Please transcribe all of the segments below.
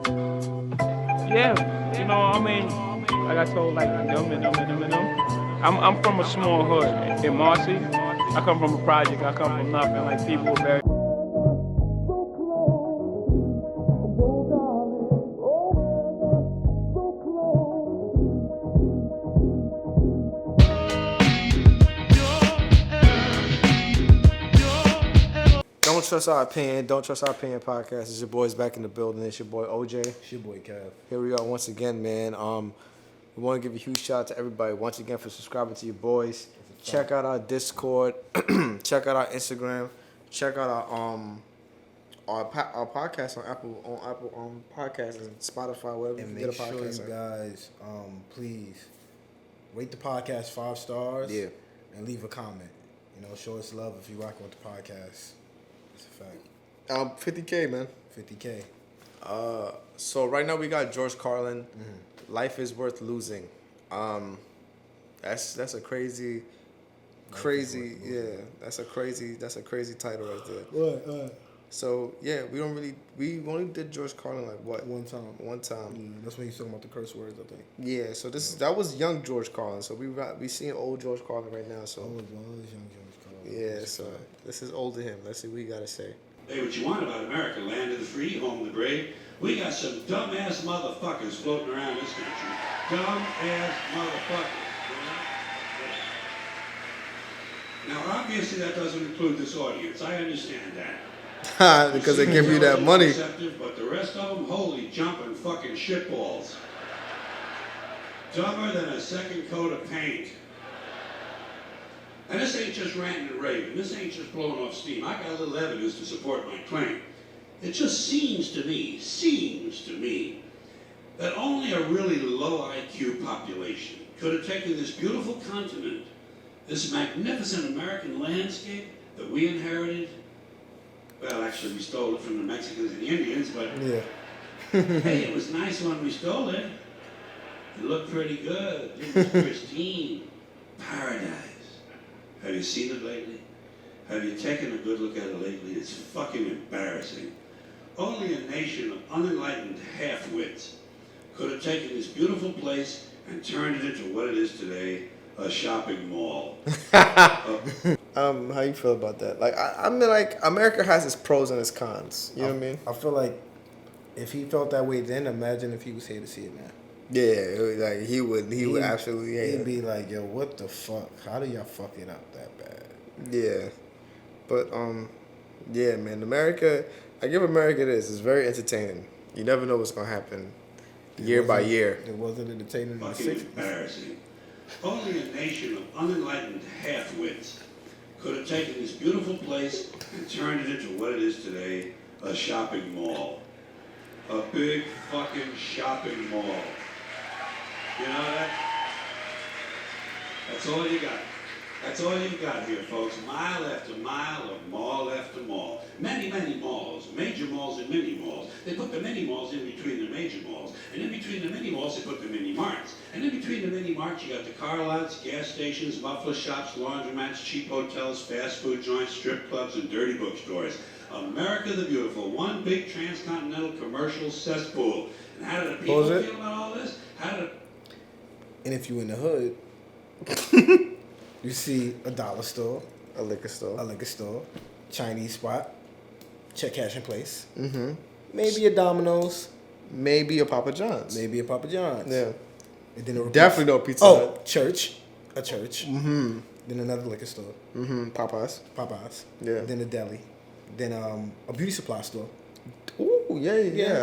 Yeah, I mean, like I told like them. I'm from a small hood in Marcy. I come from a project. I come from nothing. Like people were very. Don't trust our opinion. Don't trust our opinion podcast. It's your boys back in the building. It's your boy OJ. It's your boy Kev. Here we are once again, man. We want to give a huge shout out to everybody once again for subscribing to your boys. Check out our Discord. Check out our Instagram. Check out our podcast on Apple Podcasts and Spotify, wherever And you make get a sure podcast. you guys, please rate the podcast 5 stars. Yeah. And leave a comment. Show us love if you rock with the podcast. It's a fact. 50K, man. 50K. So right now we got George Carlin. Life is worth losing. That's a crazy. That's a crazy title right there. What? So yeah, we only did George Carlin like what? One time. That's when he's talking about the curse words, I think. Yeah, so that was young George Carlin. So we seeing old George Carlin right now. So Young George Carlin. yeah, so this is old to him. Let's see what he gotta say. Say what you want about America, land of the free, home of the brave. We got some dumbass motherfuckers floating around this country. Dumbass motherfuckers. Now, obviously, that doesn't include this audience. I understand that. Because they give you that money. But the rest of them, holy jumping fucking shitballs. Dumber than a second coat of paint. And this ain't just ranting and raving. This ain't just blowing off steam. I got a little evidence to support my claim. It just seems to me, that only a really low IQ population could have taken this beautiful continent, this magnificent American landscape that we inherited. Well, actually, we stole it from the Mexicans and the Indians, but Yeah. hey, it was nice when we stole it. It looked pretty good. It was pristine. Paradise. Have you seen it lately? Have you taken a good look at it lately? It's fucking embarrassing. Only a nation of unenlightened half-wits could have taken this beautiful place and turned it into what it is today, a shopping mall. How you feel about that? Like I mean, like America has its pros and its cons. You know what I mean? I feel like if he felt that way then, imagine if he was here to see it now. Yeah, like he would absolutely hate He'd it. be like, yo, what the fuck? How do y'all fuck it up that bad? Yeah, but yeah, man, America. I give America this. It's very entertaining. You never know what's gonna happen year by year. It wasn't entertaining in the Fucking 60s. embarrassing. Only a nation of unenlightened half-wits could have taken this beautiful place and turned it into what it is today, a shopping mall. A big fucking shopping mall. You know that? That's all you got. That's all you've got here, folks. Mile after mile of mall after mall. Many, many malls. Major malls and mini malls. They put the mini malls in between the major malls. And in between the mini malls, they put the mini marts. And in between the mini marts, you got the car lots, gas stations, muffler shops, laundromats, cheap hotels, fast food joints, strip clubs, and dirty bookstores. America the Beautiful. One big transcontinental commercial cesspool. And how do the people feel about all this? And if you in the hood, you see a dollar store, A liquor store. Chinese spot, check cash in place. Maybe a Domino's, Maybe a Papa John's. maybe a Papa John's. Yeah. And then Definitely no Pizza Hut. a church. Then another liquor store, Popeyes. Popeyes. Yeah. Then a deli. Then a beauty supply store. Ooh, yeah,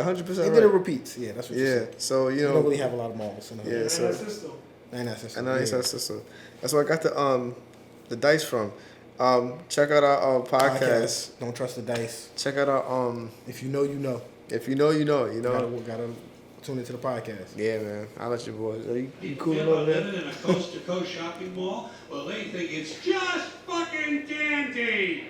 100%. And then it repeats. Yeah, that's what you Yeah, said. so You don't really have a lot of malls. yeah, so And that's and that's where I got the dice from. Check out our podcast. Don't trust the dice. Check out our If you know, you know. if you know, you know, you know. Gotta tune into the podcast. Yeah, man. I'll let you boys. Are you People cool feel over about there? living in a coast-to-coast shopping mall? Well, they think it's just fucking dandy.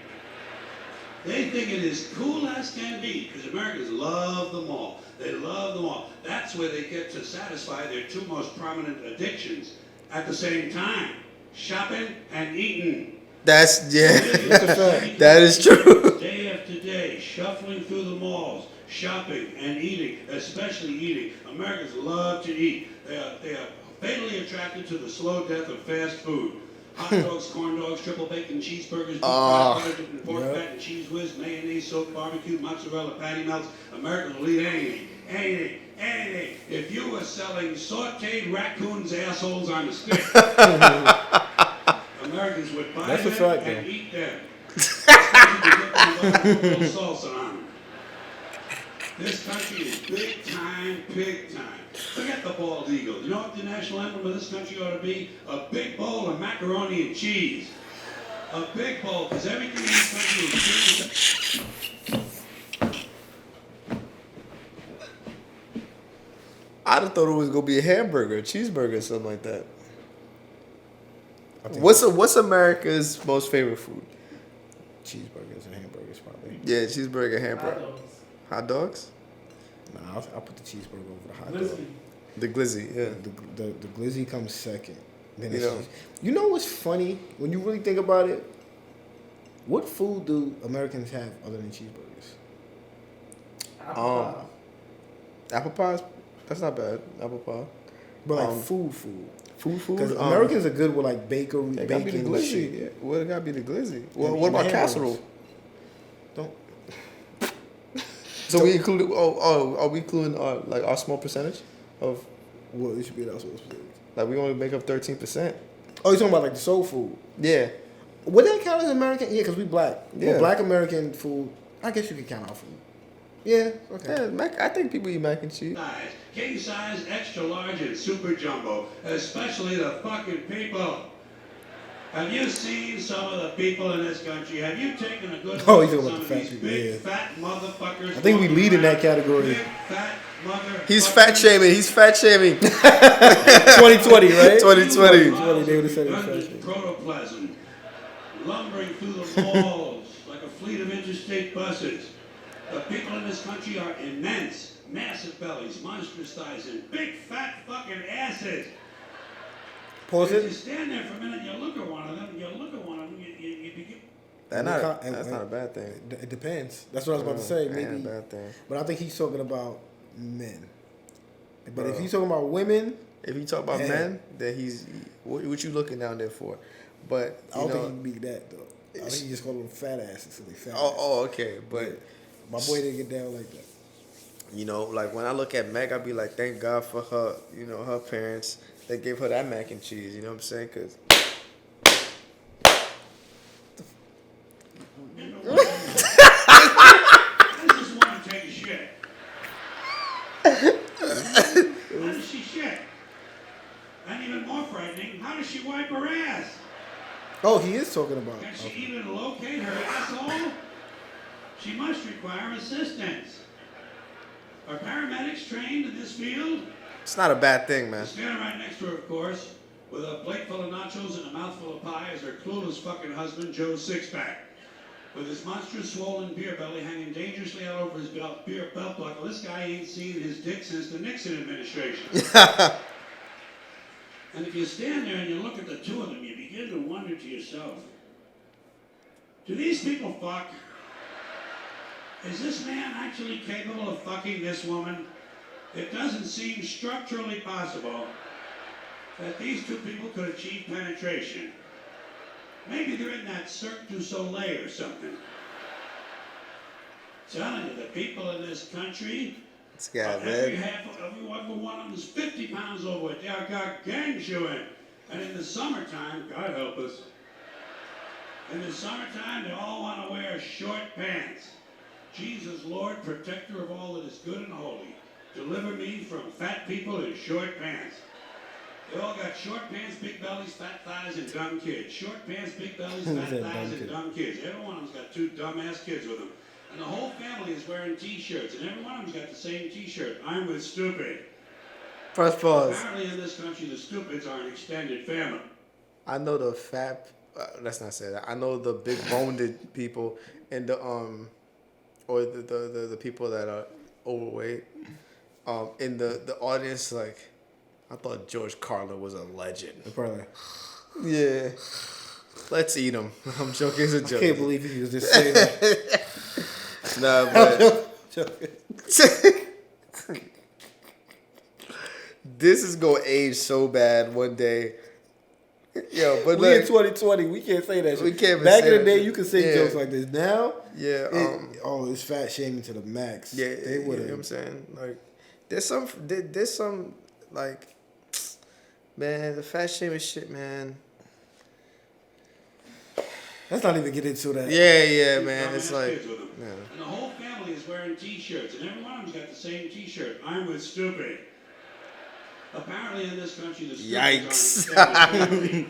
They think it is cool as can be, because Americans love the mall. They love the mall. That's where they get to satisfy their two most prominent addictions at the same time: shopping and eating. That's yeah. That That is true. Day after day, shuffling through the malls, shopping and eating, especially eating. Americans love to eat. They are fatally attracted to the slow death of fast food. Hot dogs, corn dogs, triple bacon cheeseburgers, deep fried butter dipped in pork fat and cheese whiz, mayonnaise, soaked barbecue, mozzarella, patty melts. Americans will eat anything. If you were selling sauteed raccoons' assholes on a stick, Americans would buy them and eat them. Salsa on them. This country is big time, pig time. Forget the bald eagle. You know what the national emblem of this country ought to be? A big bowl of macaroni and cheese. A big bowl, because everything in this country is I'd have thought it was gonna be a hamburger, a cheeseburger, or something like that. What's America's most favorite food? Cheeseburgers and hamburgers, probably. Yeah, cheeseburger, hamburger. Hot dogs? Nah, I'll put the cheeseburger over the hot dog. The glizzy, yeah. The glizzy comes second. Then You you know what's funny when you really think about it? What food do Americans have other than cheeseburgers? Apple pies. That's not bad. Apple pie. But like food. Food. Because Americans are good with like bakery, It gotta be the bacon, and shit. glizzy. Yeah. Well, it gotta be the glizzy. Well, And what about hamburgers. casserole? Don't. So we include. Are we including like our small percentage of Well, it should be that sort of specific. like we only make up 13%? Oh, you're talking about like the soul food. Yeah. Would that count as American? Yeah, because we black. Yeah. Well, black American food. I guess you could count our food. Yeah. Okay. Yeah, I think people eat mac and cheese. size. King size, extra large, and super jumbo. Especially the fucking people. Have you seen some of the people in this country? Have you taken a good Oh, look you're at talking some about of the these fat people, big yeah. fat motherfuckers? I think we walking lead in that around? category. Big fat motherfuckers. He's fat shaming. 2020, right? 2020. They would've said it was Abundant fat shaming. protoplasm, lumbering through the walls like a fleet of interstate buses. The people in this country are immense, massive bellies, monstrous thighs, and big fat fucking asses. Pause If you it. stand there for a minute, you look at one of them, you begin. That's not a bad thing. It depends. That's what I was about to say. That ain't Maybe. a bad thing. But I think he's talking about men. But if he's talking about women, If you talk about Yeah. men, then what you looking down there for? But I don't think he can beat that though. I think he just called them fat asses. So they fat asses. Okay. But My boy didn't get down like that. you know, like when I look at Meg, I be like, thank God for her. You know, her parents. They gave her that mac and cheese. You know what I'm saying? Cause I just want to take a shit. How does she shit? And even more frightening, how does she wipe her ass? Oh, he is talking about. Can she even locate her asshole? She must require assistance. Are paramedics trained in this field? it's not a bad thing, man. Standing right next to her, of course, with a plate full of nachos and a mouthful of pie is her clueless fucking husband, Joe Sixpack. With his monstrous swollen beer belly hanging dangerously out over his belt buckle, this guy ain't seen his dick since the Nixon administration. And if you stand there and you look at the two of them, you begin to wonder to yourself, do these people fuck? Is this man actually capable of fucking this woman? It doesn't seem structurally possible that these two people could achieve penetration. Maybe they're in that Cirque du Soleil or something. Telling you, the people in this country, This guy, every man. one of them is 50 pounds overweight. They are gargantuan. And in the summertime, God help us, in the summertime, they all want to wear short pants. Jesus, Lord, protector of all that is good and holy, deliver me from fat people in short pants. They all got short pants, big bellies, fat thighs, and dumb kids. Short pants, big bellies, fat thighs, and dumb kids. Every one of them's got two dumbass kids with them. And the whole family is wearing T-shirts, and every one of them's got the same T-shirt. I'm with stupid. First pause. Apparently in this country, the stupids are an extended family. I know the fat. Let's not say that. I know the big boned people and the or the people that are overweight. In the audience, like, I thought George Carlin was a legend. Probably. Yeah. Let's eat him. I'm joking. It's a joke. I can't believe he was just saying that. Nah, but Joking. This is gonna age so bad one day. Yo, but We in look, 2020. We can't say that shit. We can't even Back say in the that day, shit. you could say Yeah. jokes like this. Now, yeah, it's fat shaming to the max. yeah, They you know would what I'm have. saying? Like, there's some like, man, the fat shaming shit, man. Let's not even get into that. Yeah, Two man. It's dumbass like, kids with them. yeah. And the whole family is wearing T-shirts, and every one of them's got the same T-shirt. I'm with stupid. Apparently, in this country, the stupid Yikes. are an extended family.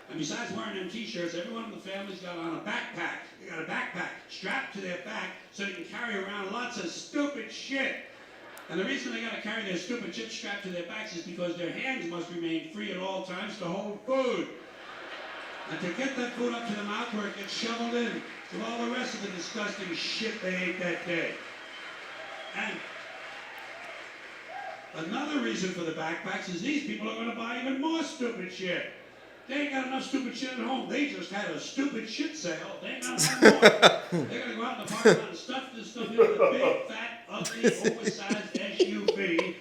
And besides wearing them T-shirts, everyone in the family's got on a backpack. They got a backpack strapped to their back so they can carry around lots of stupid shit. And the reason they got to carry their stupid shit strapped to their backs is because their hands must remain free at all times to hold food. And to get that food up to the mouth where it gets shoveled in with all the rest of the disgusting shit they ate that day. And another reason for the backpacks is these people are going to buy even more stupid shit. They ain't got enough stupid shit at home. They just had a stupid shit sale. They ain't got enough more. They're going to go out in the parking lot and stuff this stuff into the big, fat, ugly, oversized SUV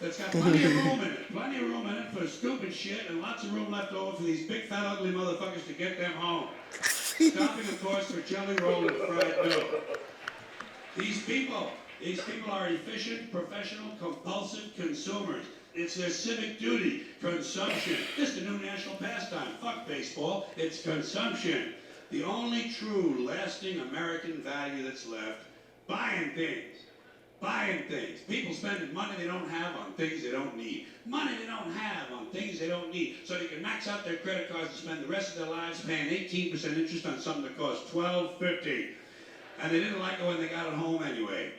that's got plenty of room in it. Plenty of room in it for stupid shit and lots of room left over for these big, fat, ugly motherfuckers to get them home. Stopping, of course, for jelly roll and fried dough. These people are efficient, professional, compulsive consumers. It's their civic duty. Consumption. This is the new national pastime. Fuck baseball. It's consumption. The only true, lasting American value that's left. Buying things. Buying things. People spending money they don't have on things they don't need. Money they don't have on things they don't need. So they can max out their credit cards and spend the rest of their lives paying 18% interest on something that costs $12.50. And they didn't like it when they got it home anyway.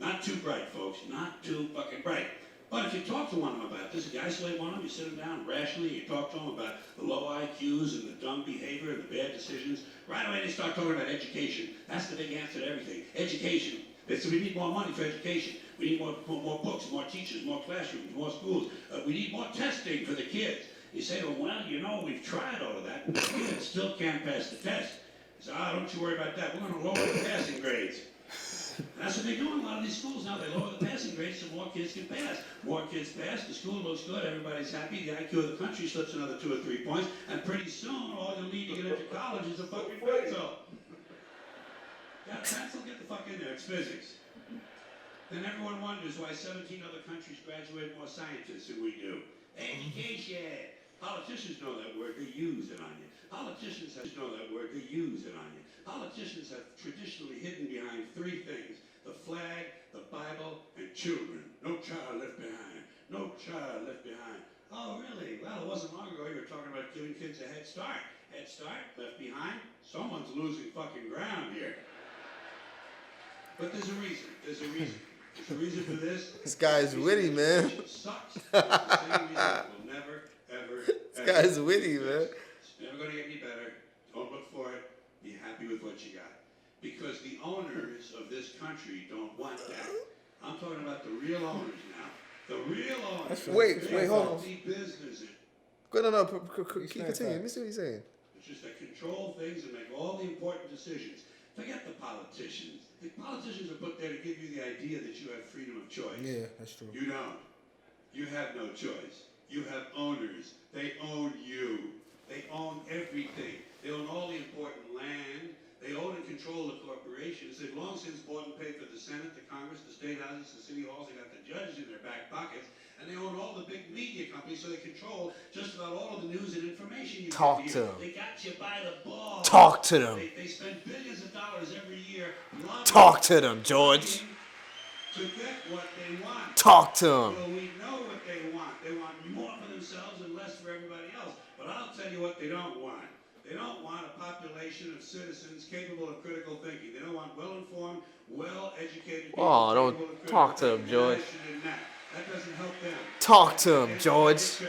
Not too bright, folks. Not too fucking bright. But if you talk to one of them about this, if you isolate one of them, you sit them down rationally, you talk to them about the low IQs and the dumb behavior and the bad decisions, right away they start talking about education. That's the big answer to everything. Education. So we need more money for education. We need more books, more teachers, more classrooms, more schools. We need more testing for the kids. You say to them, well, you know, we've tried all of that, but the kids still can't pass the test. You say, don't you worry about that. We're going to lower the passing grades. And that's what they do in a lot of these schools now. They lower the passing grades so more kids can pass. More kids pass, the school looks good, everybody's happy, the IQ of the country slips another 2 or 3 points, and pretty soon all you'll need to get into college is a fucking pencil. Got a pencil? Get the fuck in there, it's physics. Then everyone wonders why 17 other countries graduate more scientists than we do. Education! Politicians know that word, they use it on you. Politicians know that word, they use it on you. Politicians have traditionally hidden behind 3 things: the flag, the Bible, and children. No child left behind. No child left behind. Oh, really? Well, it wasn't long ago you were talking about giving kids a head start. Head start, left behind. Someone's losing fucking ground here. But there's a reason. There's a reason. There's a reason for this. This guy's witty, man. Sucks. It's the same reason it will never, ever, This guy's witty, man. It's never going to get any better. Don't look for it. Be happy with what you got. Because the owners of this country don't want that. I'm talking about the real owners now. The real owners. Wait, hold on. Business in. No. Continue. Let me see what he's saying. It's just that control things and make all the important decisions. Forget the politicians. The politicians are put there to give you the idea that you have freedom of choice. Yeah, that's true. You don't. You have no choice. You have owners. They own you. They own everything. They own all the important land. They own and control the corporations. They've long since bought and paid for the Senate, the Congress, the state houses, the city halls. They got the judges in their back pockets. And they own all the big media companies, so they control just about all of the news and information you Talk get to them. They got you by the ball. Talk to them. They spend billions of dollars every year. Talk to them, George. To get what they want. Talk to them. Well, we know what they want. They want more for themselves and less for everybody else. But I'll tell you what they don't want. They don't want a population of citizens capable of critical thinking. They don't want well-informed, well-educated people. Oh, don't talk to them, George. That doesn't help them. Talk to him, George. That's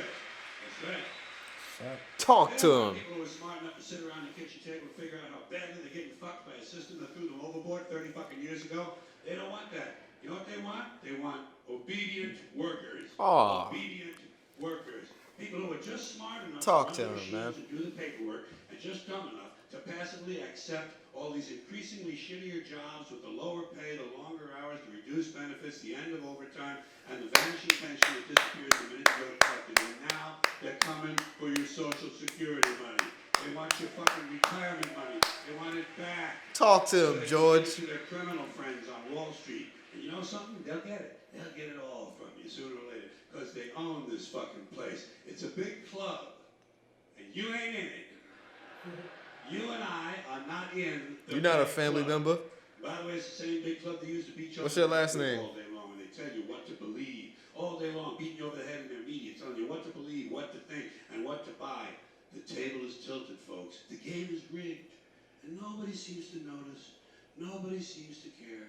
right. Talk to him. People who are smart enough to sit around the kitchen table and figure out how badly they're getting fucked by a system that threw them overboard 30 fucking years ago. They don't want that. You know what they want? They want obedient workers. Aw. Obedient workers. People who are just smart enough Talk to to run the him, man. machines and do the paperwork, and just dumb enough to to passively accept all these increasingly shittier jobs with the lower pay, the longer hours, the reduced benefits, the end of overtime, and the vanishing pension that disappears the minute you go to collect it. And now they're coming for your Social Security money. They want your fucking retirement money. They want it back. Talk to him, George. To their criminal friends on Wall Street. And you know something? They'll get it. They'll get it all from you sooner or later. Because they own this fucking place. It's a big club. And you ain't in it. You and I are not in the You're not a big family club. member? By the way, it's the same big club they used to beat you What's up your last name? all day long. And they tell you what to believe. All day long, beating you over the head in their media, telling you what to believe, what to think, and what to buy. The table is tilted, folks. The game is rigged. And nobody seems to notice. Nobody seems to care.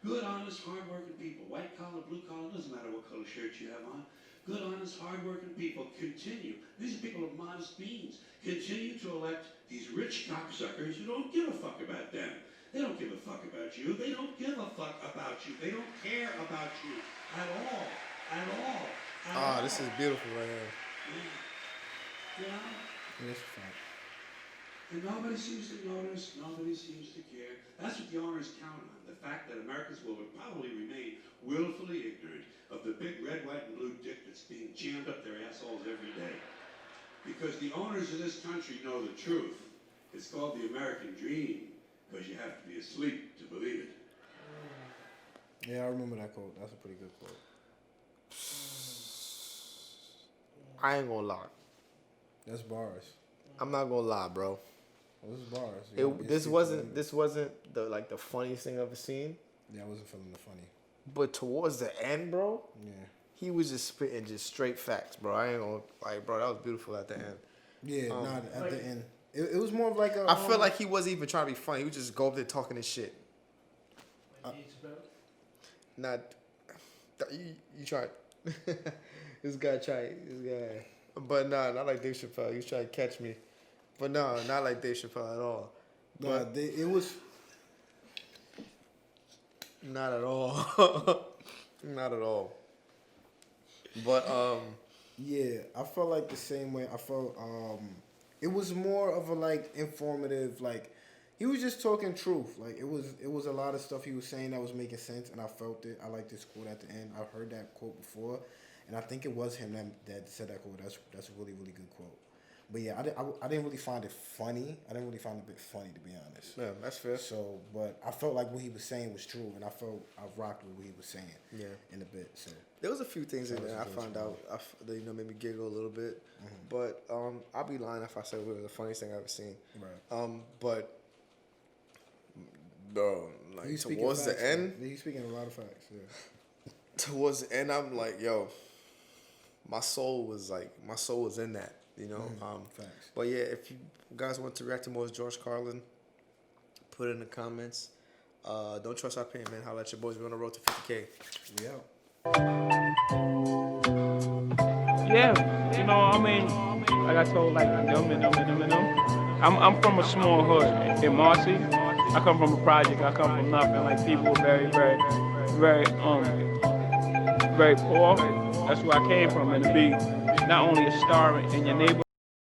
Good, honest, hard-working people, white collar, blue collar, doesn't matter what color shirt you have on. Good, honest, hard-working people continue. These are people of modest means. Continue to elect these rich cocksuckers who don't give a fuck about them. They don't give a fuck about you. They don't give a fuck about you. They don't care about you at all. At all. At all. This is beautiful right here. Yeah. That's a fact. And nobody seems to notice, nobody seems to care. That's what the owners count on, the fact that Americans will probably remain willfully ignorant of the big red, white, and blue dick that's being jammed up their assholes every day. Because the owners of this country know the truth. It's called the American dream, because you have to be asleep to believe it. Yeah, I remember that quote. That's a pretty good quote. I ain't gonna lie. That's bars. I'm not gonna lie, bro. Well, this is bars. You gotta be This asleep to wasn't the funniest thing I've ever seen. Yeah, I wasn't feeling the funny. But towards the end, bro, Yeah. he was just spitting just straight facts, bro. I ain't gonna bro. That was beautiful at the end. Yeah, not at the end. It was more of like a. I feel like he wasn't even trying to be funny. He was just go up there talking his shit. Not you tried. This guy tried. This guy, but nah, not like Dave Chappelle. He was trying to catch me, but no, not like Dave Chappelle at all. No, it was. Not at all. Not at all. But Yeah, I felt like the same way. I felt it was more of a like informative, like he was just talking truth. Like it was a lot of stuff he was saying that was making sense, and I felt it. I like this quote at the end. I've heard that quote before, and I think it was him that said that quote. That's a really, really good quote. But yeah, I didn't really find it funny. I didn't really find it a bit funny, to be honest. yeah, that's fair. So, but I felt like what he was saying was true, and I rocked with what he was saying. Yeah. In a bit. So There was a few things in That was there I a good found one. out that made me giggle a little bit, but I'll be lying if I said it was the funniest thing I've ever seen. right. But bro, like He's speaking towards facts, the end, man. He's speaking a lot of facts. Yeah. towards the end, I'm like, yo, my soul was in that, you know. Facts. But yeah, if you guys want to react to more George Carlin, put it in the comments. Don't trust our opinion, man. Holla at your boys. We're on the road to 50K. We out. Yeah, you know, I mean, like I told them. I'm from a small hood in Marcy. I come from a project. I come from nothing. Like people were very, very, very, very poor. That's where I came from. And to be not only a star in your neighborhood.